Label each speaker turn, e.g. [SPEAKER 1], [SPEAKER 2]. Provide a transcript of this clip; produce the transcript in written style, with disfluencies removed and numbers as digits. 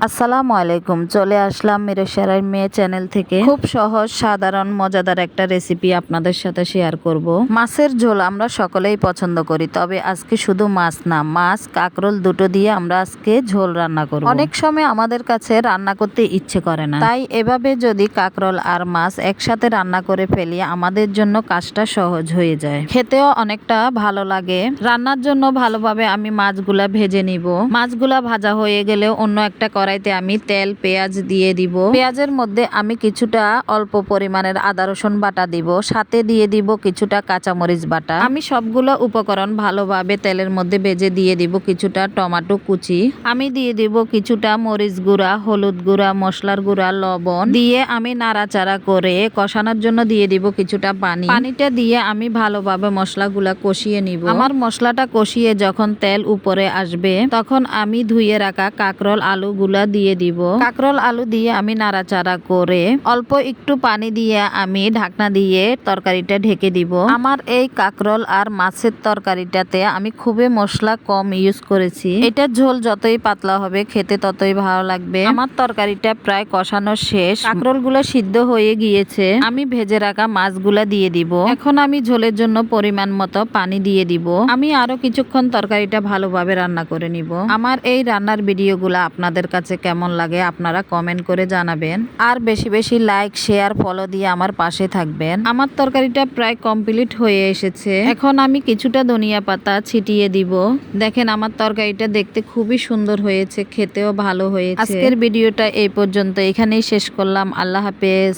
[SPEAKER 1] আসসালামু আলাইকুম, চলে আসলাম মিরসরাই মেয়ে চ্যানেল থেকে। খুব সহজ সাধারণ মজাদার একটা রেসিপি আপনাদের সাথে শেয়ার করব। মাছের ঝোল আমরা সকলেই পছন্দ করি, তবে আজকে শুধু মাছ না, মাছ কাঁকরোল দুটো দিয়ে আমরা আজকে ঝোল রান্না করব। অনেক সময় আমাদের কাছে রান্না করতে ইচ্ছে করে না, তাই এভাবে যদি কাঁকরোল আর মাছ একসাথে রান্না করে ফেলি আমাদের জন্য কাজটা সহজ হয়ে যায়, খেতেও অনেকটা ভালো লাগে। রান্নার জন্য ভালোভাবে আমি মাছগুলা ভেজে নিব। মাছগুলা ভাজা হয়ে গেলে অন্য একটা কড়াইতে আমি তেল পেঁয়াজ দিয়ে দিব। পেঁয়াজের মধ্যে আমি কিছুটা অল্প পরিমাণের আদা রসুন বাটা দিব, সাথে দিয়ে দিব কিছুটা কাঁচামরিচ বাটা। আমি সবগুলো উপকরণ ভালোভাবে তেলের মধ্যে ভেজে দিয়ে দিব কিছুটা টমেটো কুচি। আমি দিয়ে দিব কিছুটা মরিচ গুঁড়া, হলুদ গুঁড়া, মশলার গুঁড়া, লবণ দিয়ে আমি নাড়াচাড়া করে কষানোর জন্য দিয়ে দিব কিছুটা পানি। পানিটা দিয়ে আমি ভালোভাবে মশলাগুলা কষিয়ে নিব। আমার মশলাটা কষিয়ে যখন তেল উপরে আসবে তখন আমি ধুয়ে রাখা কাঁকরোল আলুগুলা দিয়ে দিব। কাঁকরোল আলু দিয়ে আমি নাড়াচাড়া করে অল্প একটু পানি দিয়ে আমি ঢাকনা দিয়ে তরকারিটা ঢেকে দিব। আমার এই কাঁকরোল আর মাছের তরকারিটাতে আমি খুবই মশলা কম ইউজ করেছি। এটা ঝোল যতই পাতলা হবে খেতে ততই ভালো লাগবে। আমার তরকারিটা প্রায় কষানো শেষ, কাঁকরোলগুলো সিদ্ধ হয়ে গিয়েছে। আমি ভেজে রাখা মাছগুলা দিয়ে দিব। এখন আমি ঝোলের জন্য পরিমাণ মতো পানি দিয়ে দিব। আমি আরো কিছুক্ষণ তরকারিটা ভালোভাবে রান্না করে নিব। আমার এই রান্নার ভিডিওগুলো আপনাদের কাছে কেমন লাগে আপনারা কমেন্ট করে জানাবেন, আর বেশি বেশি লাইক শেয়ার ফলো দিয়ে আমার পাশে থাকবেন। আমার তরকারিটা প্রায় কমপ্লিট হয়ে এসেছে, এখন আমি কিছুটা ধনিয়া পাতা ছিটিয়ে দিব। দেখেন আমার তরকারিটা দেখতে খুবই সুন্দর হয়েছে, খেতেও ভালো হয়েছে। আজকের ভিডিওটা এই পর্যন্ত, এখানেই শেষ করলাম। আল্লাহ হাফেজ।